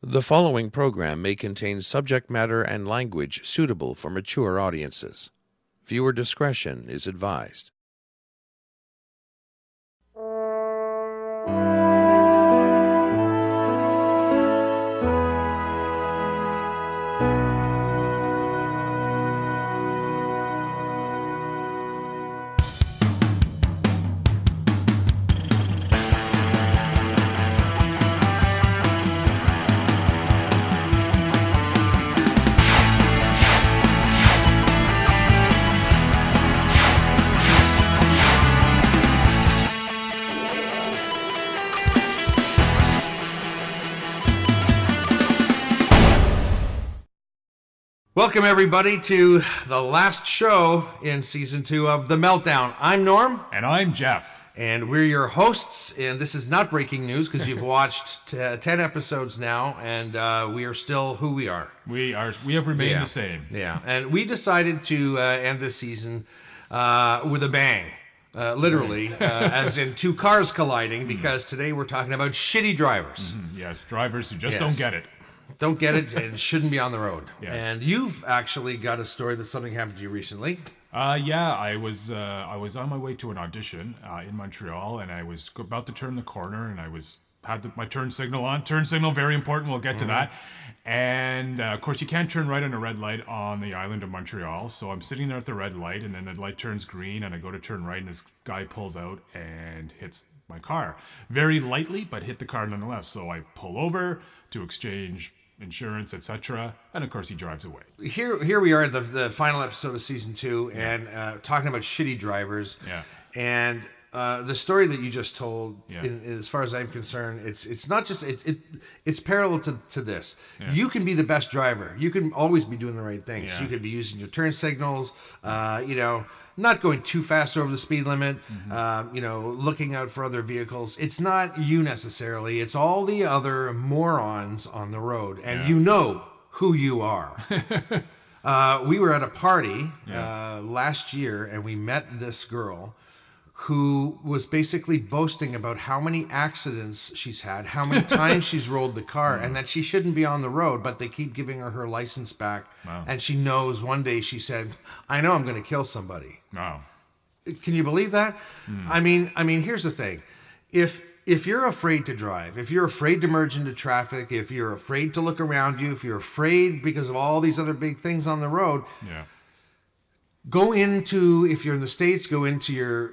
The following program may contain subject matter and language suitable for mature audiences. Viewer discretion is advised. Welcome, everybody, to the last show in Season 2 of The Meltdown. I'm Norm. And I'm Jeff. And we're your hosts, and this is not breaking news because you've watched 10 episodes now, and we are still who we are. We have remained the same. Yeah, and we decided to end this season with a bang. Literally, as in two cars colliding, because today we're talking about shitty drivers. Yes, drivers who just don't get it. Don't get it and shouldn't be on the road. Yes. And you've actually got a story that something happened to you recently. Yeah, I was on my way to an audition in Montreal, and I was about to turn the corner, and had my turn signal on. Turn signal, very important. We'll get to that. And of course, you can't turn right on a red light on the island of Montreal. So I'm sitting there at the red light, and then the light turns green, and I go to turn right, and this guy pulls out and hits my car very lightly, but hit the car nonetheless. So I pull over to exchange insurance, etc., and of course he drives away. Here we are at the final episode of Season 2, and talking about shitty drivers. Yeah. And the story that you just told, Yeah. as far as I'm concerned, it's not just it's parallel to this. Yeah. You can be the best driver. You can always be doing the right things. Yeah. You could be using your turn signals. Not going too fast over the speed limit. Looking out for other vehicles. It's not you necessarily. It's all the other morons on the road, and you know who you are. We were at a party last year, and we met this girl who was basically boasting about how many accidents she's had, how many times she's rolled the car, and that she shouldn't be on the road, but they keep giving her license back. Wow. And she knows one day she said, I know I'm going to kill somebody. Wow. Can you believe that? I mean, here's the thing. If you're afraid to drive, if you're afraid to merge into traffic, if you're afraid to look around you, if you're afraid because of all these other big things on the road, go into, if you're in the States, go into your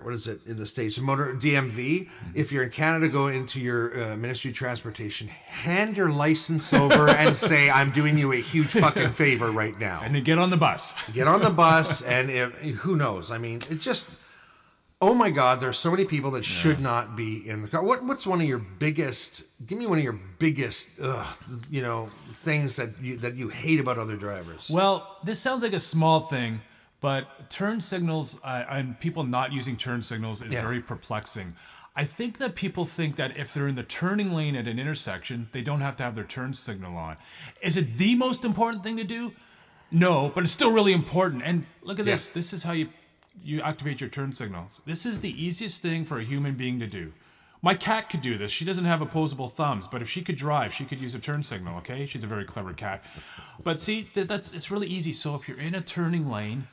what is it in the States, motor DMV. If you're in Canada, go into your Ministry of Transportation, hand your license over and say, I'm doing you a huge fucking favor right now. And then get on the bus. Get on the bus, and who knows? I mean, it's just, oh my God, there's so many people that should not be in the car. What's one of your biggest, give me one of your biggest, things that you hate about other drivers? Well, this sounds like a small thing, but turn signals and people not using turn signals is very perplexing. I think that people think that if they're in the turning lane at an intersection, they don't have to have their turn signal on. Is it the most important thing to do? No, but it's still really important. And look at this. This is how you activate your turn signals. This is the easiest thing for a human being to do. My cat could do this. She doesn't have opposable thumbs, but if she could drive, she could use a turn signal, okay? She's a very clever cat. But see, it's really easy. So if you're in a turning lane,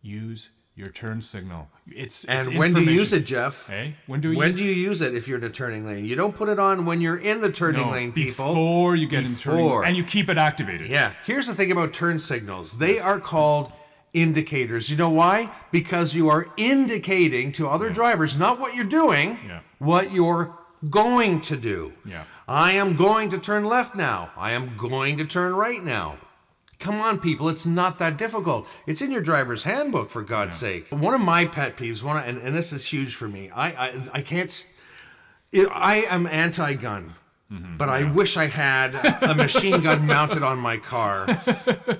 use your turn signal. It's when do you use it, Jeff? Hey, when do you use it if you're in a turning lane? You don't put it on when you're in the turning lane, people. Before you get in turning lane. And you keep it activated. Yeah. Here's the thing about turn signals. They are called indicators. You know why? Because you are indicating to other drivers not what you're doing, what you're going to do. I am going to turn left now. I am going to turn right now. Come on, people. It's not that difficult. It's in your driver's handbook, for God's sake. One of my pet peeves, and this is huge for me, I can't... I am anti-gun. But I wish I had a machine gun mounted on my car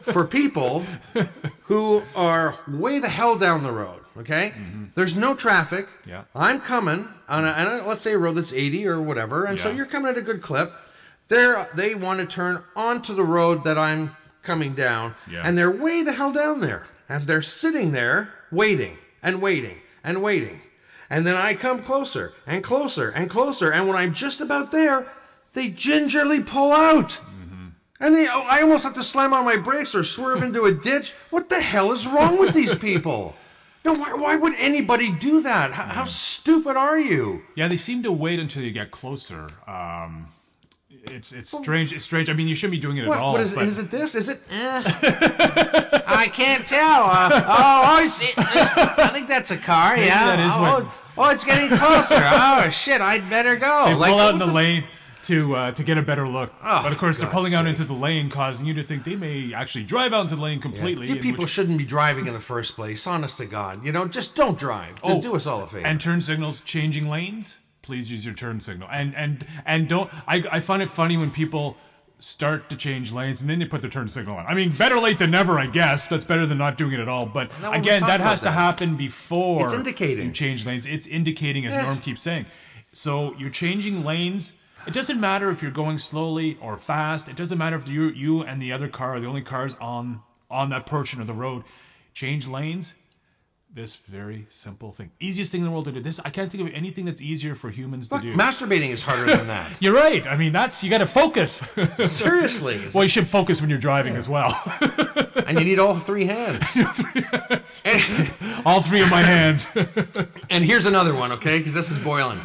for people who are way the hell down the road, okay? There's no traffic. I'm coming on let's say a road that's 80 or whatever, and so you're coming at a good clip. They want to turn onto the road that I'm coming down, and they're way the hell down there. And they're sitting there waiting and waiting and waiting. And then I come closer and closer and closer, and when I'm just about there, they gingerly pull out. And I almost have to slam on my brakes or swerve into a ditch. What the hell is wrong with these people? No, why would anybody do that? How stupid are you? Yeah, they seem to wait until you get closer. It's strange. It's strange. I mean, you shouldn't be doing it at all. What is it? Is it this? Is it? I can't tell. I see. I think that's a car. Maybe Yeah. That is it's getting closer. Oh shit! I'd better go. They pull out in the lane to get a better look. Oh, but of course, they're pulling God's out sake. into the lane, causing you to think they may actually drive out into the lane completely. You people shouldn't be driving in the first place. Honest to God, just don't drive. Do us all a favor. And turn signals, changing lanes. Please use your turn signal. And don't. I find it funny when people start to change lanes and then they put their turn signal on. I mean, better late than never, I guess. That's better than not doing it at all. But again, that has to happen before it's indicating. You change lanes. It's indicating, as Norm keeps saying. So you're changing lanes. It doesn't matter if you're going slowly or fast. It doesn't matter if you and the other car are the only cars on that portion of the road. Change lanes. This very simple thing. Easiest thing in the world to do. I can't think of anything that's easier for humans to do. Masturbating is harder than that. You're right. I mean, you got to focus. Seriously. Well, you should focus when you're driving as well. And you need all three hands. All three of my hands. And here's another one, okay? Because this is boiling.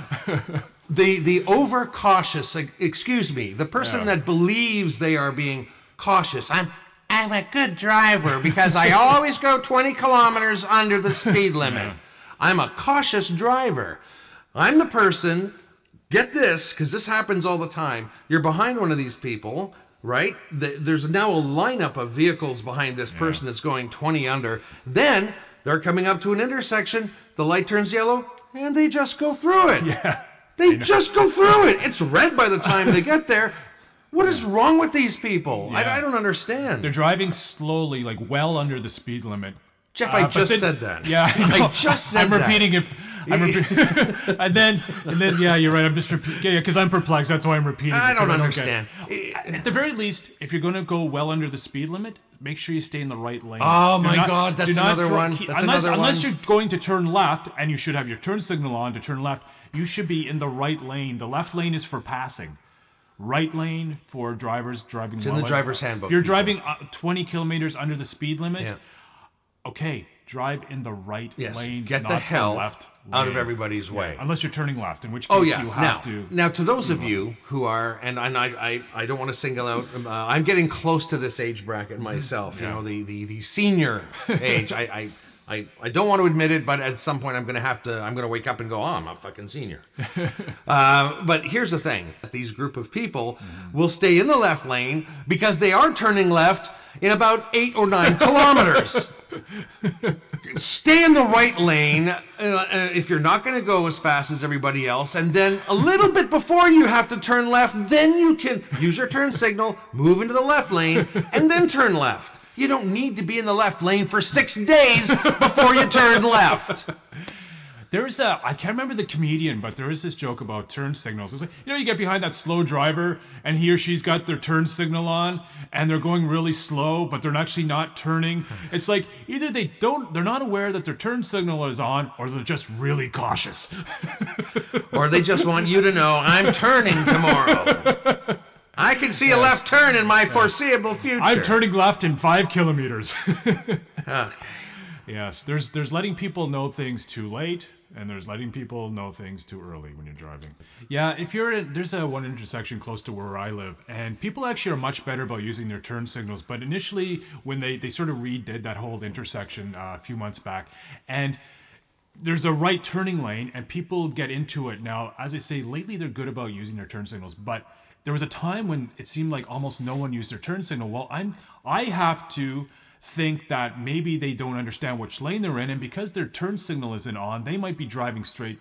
The overcautious, the person that believes they are being cautious. I'm a good driver because I always go 20 kilometers under the speed limit. Yeah. I'm a cautious driver. I'm the person, get this, because this happens all the time. You're behind one of these people, right? There's now a lineup of vehicles behind this person that's going 20 under. Then they're coming up to an intersection, the light turns yellow, and they just go through it. Yeah. They just go through it. It's red by the time they get there. What is wrong with these people? Yeah. I don't understand. They're driving slowly, like well under the speed limit. Jeff, I just said that. Yeah, I just said I'm that. repeating it. and then, yeah, you're right. I'm just repeating because I'm perplexed. That's why I'm repeating. I don't understand. At the very least, if you're going to go well under the speed limit, make sure you stay in the right lane. Oh my God, that's another one. Unless you're going to turn left, and you should have your turn signal on to turn left, you should be in the right lane. The left lane is for passing. Right lane for drivers driving. It's in the driver's handbook. If you're driving 20 kilometers under the speed limit, okay, drive in the right lane. Get the hell left out of everybody's way. Unless you're turning left, in which case you have to. Now, to those of you who are, and I don't want to single out, I'm getting close to this age bracket myself. You know, the senior age. I don't want to admit it, but at some point I'm going to wake up and go, I'm a fucking senior. But here's the thing. These group of people will stay in the left lane because they are turning left in about 8 or 9 kilometers. Stay in the right lane if you're not going to go as fast as everybody else. And then a little bit before you have to turn left, then you can use your turn signal, move into the left lane, and then turn left. You don't need to be in the left lane for 6 days before you turn left. I can't remember the comedian, but there is this joke about turn signals. It's like, you get behind that slow driver and he or she's got their turn signal on and they're going really slow, but they're actually not turning. It's like either they're not aware that their turn signal is on, or they're just really cautious. Or they just want you to know, I'm turning tomorrow. I can see a left turn in my foreseeable future. I'm turning left in 5 kilometers. Okay. Yes, there's letting people know things too late, and there's letting people know things too early when you're driving. Yeah, there's one intersection close to where I live, and people actually are much better about using their turn signals. But initially, when they sort of redid that whole intersection a few months back, and there's a right turning lane, and people get into it. Now, as I say, lately they're good about using their turn signals, but there was a time when it seemed like almost no one used their turn signal. Well, I have to think that maybe they don't understand which lane they're in, and because their turn signal isn't on, they might be driving straight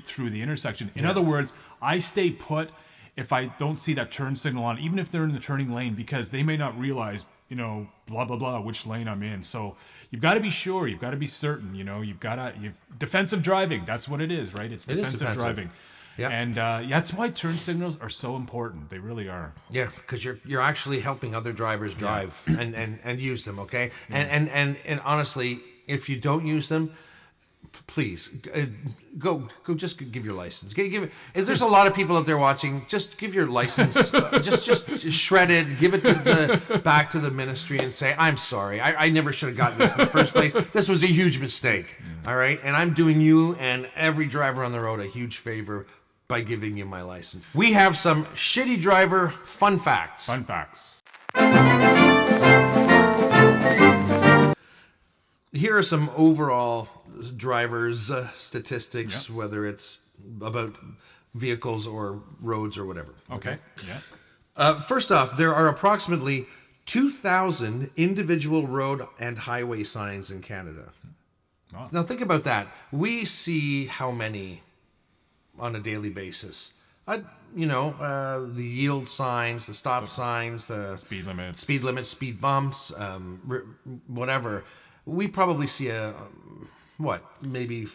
through the intersection. In other words, I stay put if I don't see that turn signal on, even if they're in the turning lane, because they may not realize, blah, blah, blah, which lane I'm in. So you've got to be sure, you've got to be certain, defensive driving, that's what it is, right? It's defensive driving. Yeah, and that's why turn signals are so important. They really are. Yeah, because you're actually helping other drivers drive and use them. Okay, and honestly, if you don't use them, please go just give your license. Give it. If there's a lot of people out there watching, just give your license. just shred it, give it back to the ministry and say, I'm sorry, I never should have gotten this in the first place. This was a huge mistake. All right, and I'm doing you and every driver on the road a huge favor by giving you my license. We have some shitty driver fun facts. Fun facts. Here are some overall drivers' statistics, whether it's about vehicles or roads or whatever. Okay. Yeah. First off, there are approximately 2,000 individual road and highway signs in Canada. Oh. Now think about that. We see how many on a daily basis? The yield signs, the stop signs, the speed limits, speed bumps, whatever. We probably see maybe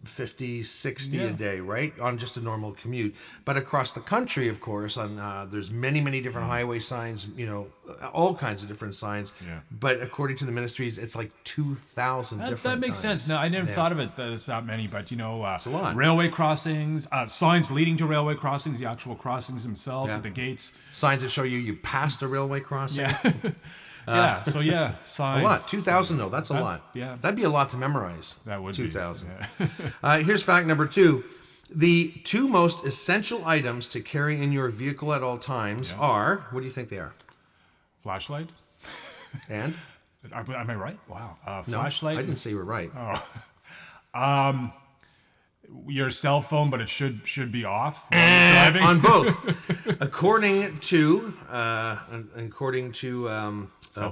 50, 60 a day, right? On just a normal commute. But across the country, of course, there's many different highway signs, all kinds of different signs. Yeah. But according to the ministries, it's like 2,000 different That makes sense. Now, I never thought of it that it's that many, but, it's a lot. Railway crossings, signs leading to railway crossings, the actual crossings themselves at the gates. Signs that show you passed a railway crossing. Yeah. Signs. A lot. 2,000 though. That's a lot. Yeah. That'd be a lot to memorize. That would 2,000. be. 2,000. Here's fact number 2. The 2 most essential items to carry in your vehicle at all times are, what do you think they are? Flashlight. And? Am I right? Wow. No, Flashlight. I didn't say you were right. Oh. Your cell phone, but it should be off while you're driving. On both. According to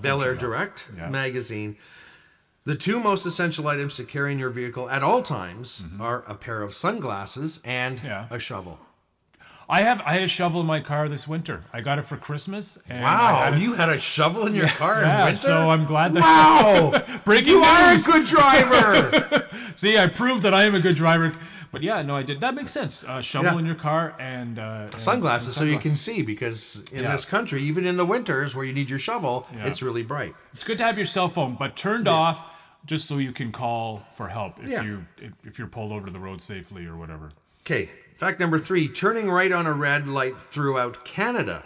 Bel Air Direct magazine, the 2 most essential items to carry in your vehicle at all times are a pair of sunglasses and a shovel. I had a shovel in my car this winter. I got it for Christmas. And wow, you had a shovel in your car in winter? So I'm glad that. Wow, you are a good driver. See, I proved that I am a good driver. But yeah, no, I did. That makes sense. Shovel in your car and sunglasses, so you can see, because in this country, even in the winters where you need your shovel, it's really bright. It's good to have your cell phone, but turned off just so you can call for help if you're pulled over to the road safely or whatever. Okay. Fact number 3, turning right on a red light throughout Canada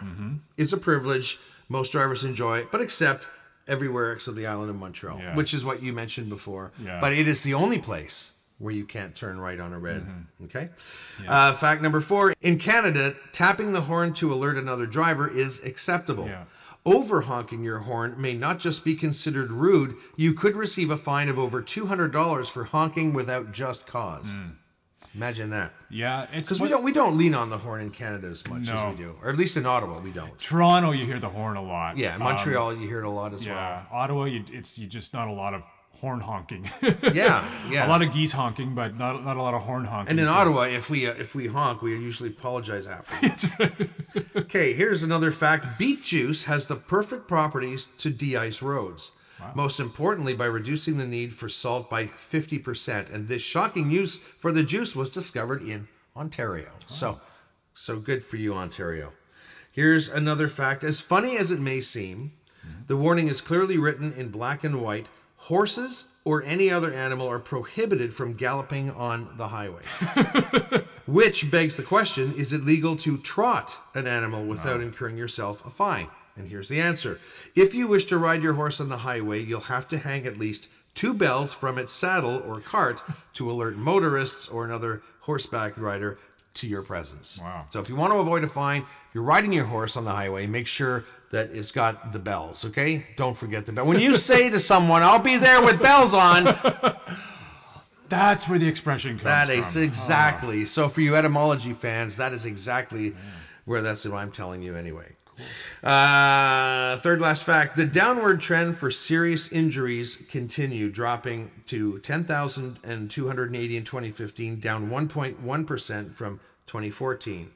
is a privilege most drivers enjoy, but except everywhere except the island of Montreal, which is what you mentioned before. Yeah. But it is the only place where you can't turn right on a red. Okay. Yeah. Fact number 4, in Canada, tapping the horn to alert another driver is acceptable. Yeah. Over-honking your horn may not just be considered rude, you could receive a fine of over $200 for honking without just cause. Imagine that. Yeah, because we don't lean on the horn in Canada as much as we do, or at least in Ottawa we don't. Toronto, you hear the horn a lot. Yeah, Montreal, you hear it a lot as well. Yeah, Ottawa, you just not a lot of horn honking. yeah. A lot of geese honking, but not a lot of horn honking. And in Ottawa, if we honk, we usually apologize after. Right. Okay, here's another fact: beet juice has the perfect properties to de-ice roads. Wow. Most importantly, by reducing the need for salt by 50%. And this shocking use for the juice was discovered in Ontario. Wow. So good for you, Ontario. Here's another fact. As funny as it may seem, the warning is clearly written in black and white. Horses or any other animal are prohibited from galloping on the highway. Which begs the question, is it legal to trot an animal without incurring yourself a fine? And here's the answer. If you wish to ride your horse on the highway, you'll have to hang at least 2 bells from its saddle or cart to alert motorists or another horseback rider to your presence. Wow. So if you want to avoid a fine, you're riding your horse on the highway, make sure that it's got the bells, okay? Don't forget the bell. When you say to someone, I'll be there with bells on, that's where the expression comes from. That is exactly. So for you etymology fans, that is exactly where that's what I'm telling you anyway. Third last fact, the downward trend for serious injuries continue, dropping to 10,280 in 2015, down 1.1% from 2014.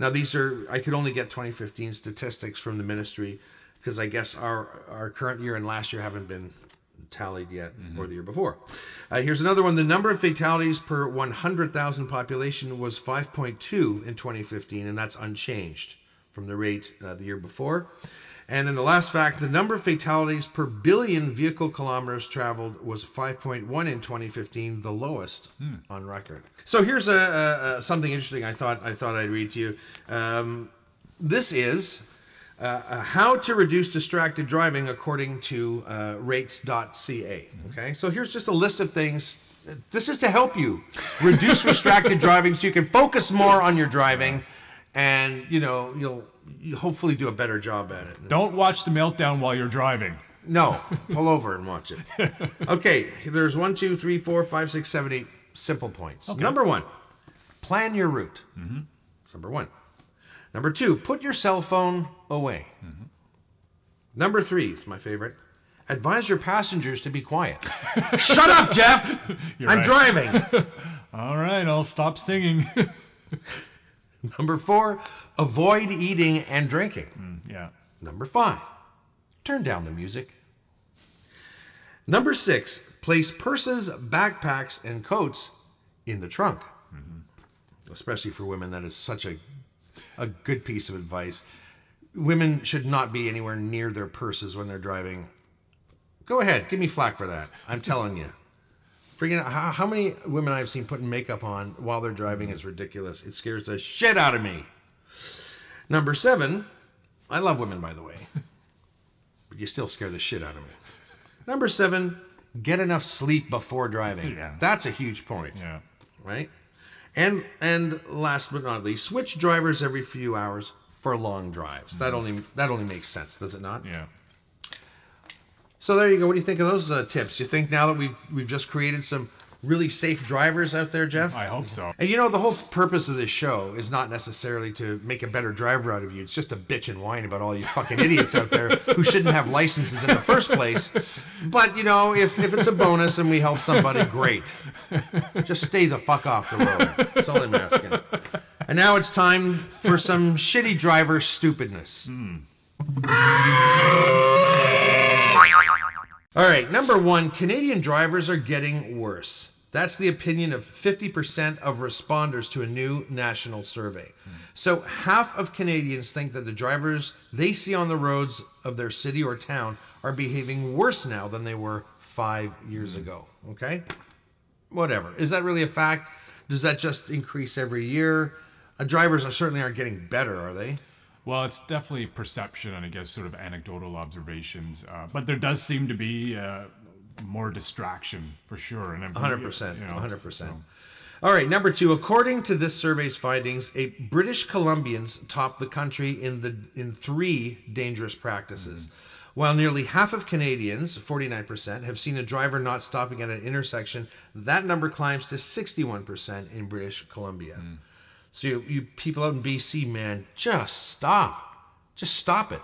Now these are, I could only get 2015 statistics from the ministry because I guess our current year and last year haven't been tallied yet, or the year before. Here's another one. The number of fatalities per 100,000 population was 5.2 in 2015, and that's unchanged from the rate the year before. And then the last fact, the number of fatalities per billion vehicle kilometers traveled was 5.1 in 2015, the lowest on record. So here's something interesting I thought I'd read to you. This is how to reduce distracted driving according to rates.ca. Okay, so here's just a list of things. This is to help you reduce distracted driving so you can focus more on your driving, and you'll hopefully do a better job at it. Don't watch the Meltdown while you're driving. No, pull over and watch it. Okay, there's 1, 2, 3, 4, 5, 6, 7, 8 simple points. Okay. Number 1, plan your route. That's number 1. Number 2, put your cell phone away. Number 3, it's my favorite. Advise your passengers to be quiet. Shut up, Jeff! I'm driving. All right, I'll stop singing. Number 4, avoid eating and drinking. Yeah. Number 5, turn down the music. Number 6, place purses, backpacks, and coats in the trunk. Especially for women, that is such a good piece of advice. Women should not be anywhere near their purses when they're driving. Go ahead, give me flack for that. I'm telling you. Freaking how many women I've seen putting makeup on while they're driving is ridiculous. It scares the shit out of me. Number 7, I love women, by the way, but you still scare the shit out of me. Number 7, get enough sleep before driving. Yeah. That's a huge point. Yeah. Right? And last but not least, switch drivers every few hours for long drives. That only makes sense, does it not? Yeah. So there you go. What do you think of those tips? Do you think now that we've just created some really safe drivers out there, Jeff? I hope so. And the whole purpose of this show is not necessarily to make a better driver out of you. It's just to bitch and whine about all you fucking idiots out there who shouldn't have licenses in the first place. But, if it's a bonus and we help somebody, great. Just stay the fuck off the road. That's all I'm asking. And now it's time for some shitty driver stupidness. All right, number 1, Canadian drivers are getting worse. That's the opinion of 50% of responders to a new national survey. So half of Canadians think that the drivers they see on the roads of their city or town are behaving worse now than they were 5 years ago. Okay? Whatever. Is that really a fact? Does that just increase every year? Drivers certainly aren't getting better, are they? Well, it's definitely perception and I guess sort of anecdotal observations. But there does seem to be more distraction for sure. And 100%. 100%. All right, number 2. According to this survey's findings, British Columbians top the country in 3 dangerous practices. While nearly half of Canadians, 49%, have seen a driver not stopping at an intersection, that number climbs to 61% in British Columbia. So you people out in BC, man, just stop. Just stop it.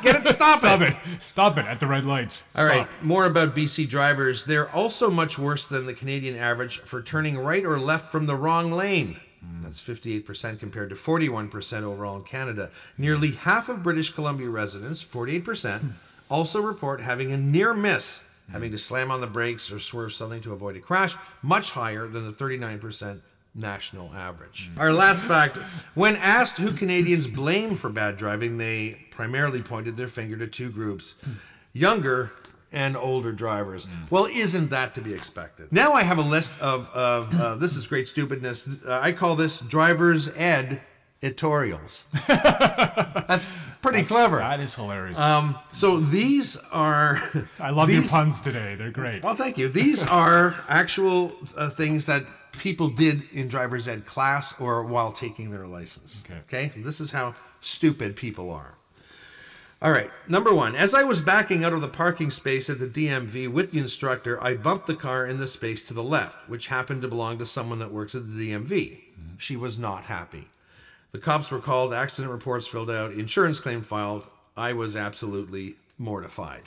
Get it, stop it. Stop it at the red lights. All right, more about BC drivers. They're also much worse than the Canadian average for turning right or left from the wrong lane. That's 58% compared to 41% overall in Canada. Nearly half of British Columbia residents, 48%, also report having a near miss, having to slam on the brakes or swerve suddenly to avoid a crash, much higher than the 39% national average. Our last fact, when asked who Canadians blame for bad driving, they primarily pointed their finger to 2 groups, younger and older drivers. Well, isn't that to be expected? Now I have a list of this is great stupidness. I call this driver's ed editorials. That's pretty clever. That is hilarious. So these are... I love your puns today. They're great. Well, thank you. These are actual things that people did in driver's ed class or while taking their license. Okay? This is how stupid people are. All right. Number 1, as I was backing out of the parking space at the DMV with the instructor, I bumped the car in the space to the left, which happened to belong to someone that works at the DMV. She was not happy. The cops were called, accident reports filled out, insurance claim filed. I was absolutely mortified.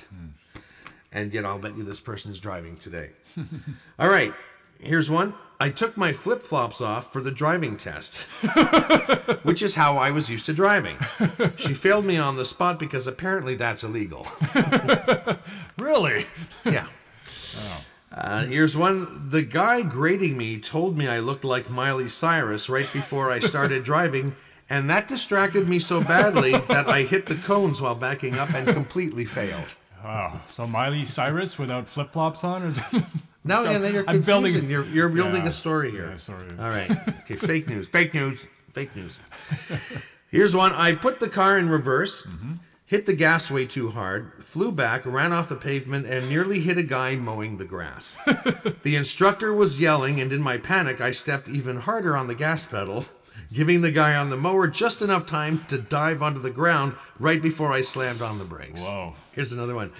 And yet I'll bet you this person is driving today. All right. Here's one. I took my flip-flops off for the driving test, which is how I was used to driving. She failed me on the spot because apparently that's illegal. Really? Yeah. Here's one. The guy grading me told me I looked like Miley Cyrus right before I started driving, And that distracted me so badly that I hit the cones while backing up and completely failed. Oh, so Miley Cyrus without flip-flops on? Or No, yeah, you're I'm confusing. You're building a story here. Yeah, sorry. All right. Okay, fake news. Fake news. Fake news. Here's one. I put the car in reverse, hit the gas way too hard, flew back, ran off the pavement, and nearly hit a guy mowing the grass. The instructor was yelling, and in my panic, I stepped even harder on the gas pedal, giving the guy on the mower just enough time to dive onto the ground right before I slammed on the brakes. Whoa. Here's another one.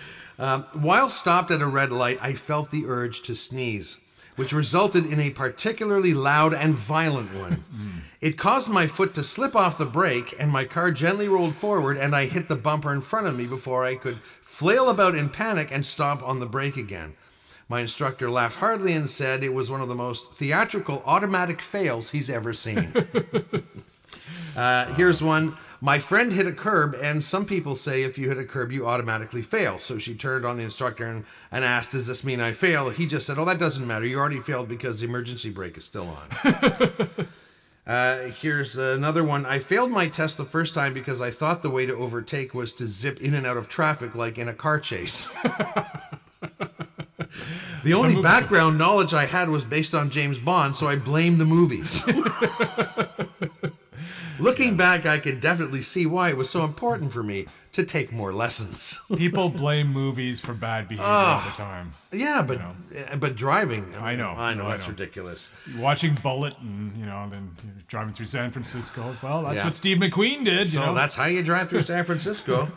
While stopped at a red light, I felt the urge to sneeze, which resulted in a particularly loud and violent one. It caused my foot to slip off the brake, and my car gently rolled forward, and I hit the bumper in front of me before I could flail about in panic and stomp on the brake again. My instructor laughed heartily and said it was one of the most theatrical automatic fails he's ever seen. Here's one. My friend hit a curb, and some people say if you hit a curb, you automatically fail. So she turned on the instructor and asked, does this mean I fail? He just said, oh, that doesn't matter. You already failed because the emergency brake is still on. Here's another one. I failed my test the first time because I thought the way to overtake was to zip in and out of traffic like in a car chase. The only background knowledge I had was based on James Bond, so I blamed the movies. Looking back, I could definitely see why it was so important for me to take more lessons. People blame movies for bad behavior all the time. Yeah, but driving, I know that's ridiculous. Watching Bullet and then driving through San Francisco. Well, that's what Steve McQueen did. So that's how you drive through San Francisco.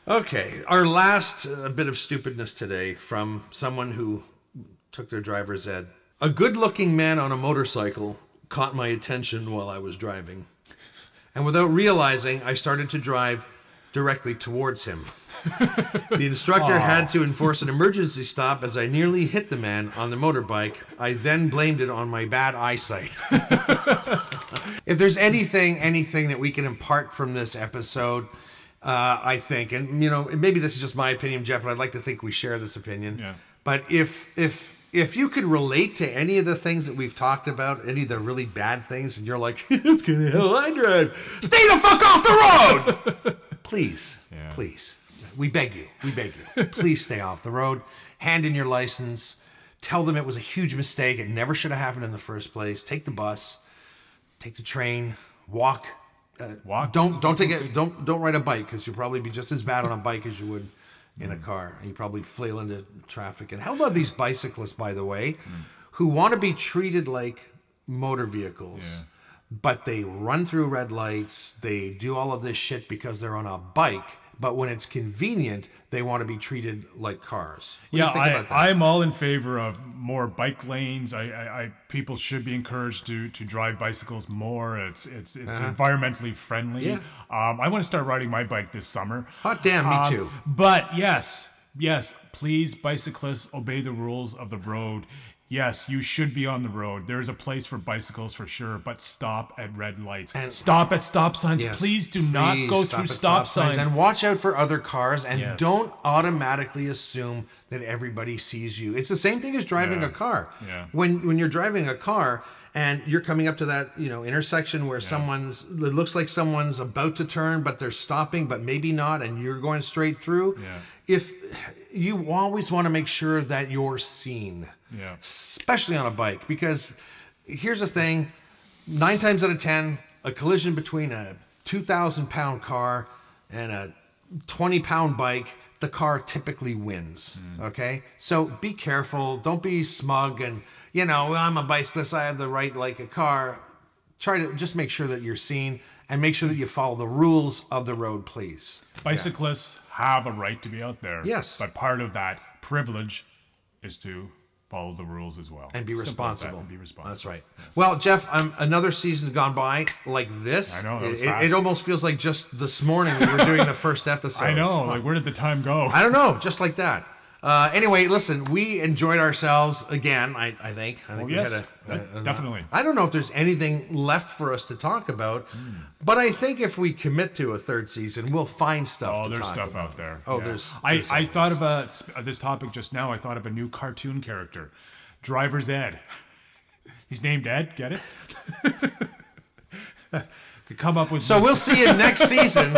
Okay, our last bit of stupidness today from someone who took their driver's ed. A good-looking man on a motorcycle caught my attention while I was driving. And without realizing, I started to drive directly towards him. The instructor had to enforce an emergency stop as I nearly hit the man on the motorbike. I then blamed it on my bad eyesight. If there's anything that we can impart from this episode, I think, and maybe this is just my opinion, Jeff, and I'd like to think we share this opinion. Yeah. But if you could relate to any of the things that we've talked about, any of the really bad things, and you're like, it's gonna hell I drive. Stay the fuck off the road! Please. We beg you. Please stay off the road. Hand in your license. Tell them it was a huge mistake. It never should have happened in the first place. Take the bus. Take the train. Walk. Don't ride a bike, because you'll probably be just as bad on a bike as you would in a car. You probably flail into traffic. And how about these bicyclists, by the way, who want to be treated like motor vehicles, but they run through red lights, they do all of this shit because they're on a bike, but when it's convenient, they want to be treated like cars. What do you think about that? I'm all in favor of more bike lanes. People should be encouraged to drive bicycles more. It's environmentally friendly. Yeah. I want to start riding my bike this summer. Hot damn, me too. But yes, please, bicyclists, obey the rules of the road. Yes, you should be on the road. There's a place for bicycles for sure, but stop at red lights. And stop at stop signs. Yes, please do not go through stop signs. And watch out for other cars, and don't automatically assume that everybody sees you. It's the same thing as driving a car. Yeah. When you're driving a car and you're coming up to that intersection where it looks like someone's about to turn, but they're stopping, but maybe not, and you're going straight through. Yeah. If you always want to make sure that you're seen. Yeah. Especially on a bike, because here's the thing, 9 times out of 10, a collision between a 2,000-pound car and a 20-pound bike, the car typically wins. Okay? So be careful. Don't be smug and, I'm a bicyclist, I have the right like a car. Try to just make sure that you're seen and make sure that you follow the rules of the road, please. Bicyclists have a right to be out there. Yes. But part of that privilege is to follow the rules as well. And be responsible. And be responsible. That's right. Yes. Well, Jeff, another season's gone by like this. I know. That was fast. It almost feels like just this morning we were doing the first episode. I know. Like, where did the time go? I don't know. Just like that. Anyway, listen, we enjoyed ourselves again, I think. We had definitely. I don't know if there's anything left for us to talk about, but I think if we commit to a third season, we'll find stuff to there's talk stuff about. out there. Oh, yeah. there's I thought of this topic just now. I thought of a new cartoon character, Driver's Ed. He's named Ed, get it? Could come up with. So we'll see you next season.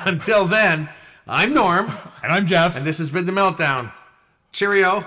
Until then, I'm Norm. And I'm Jeff. And this has been The Meltdown. Cheerio.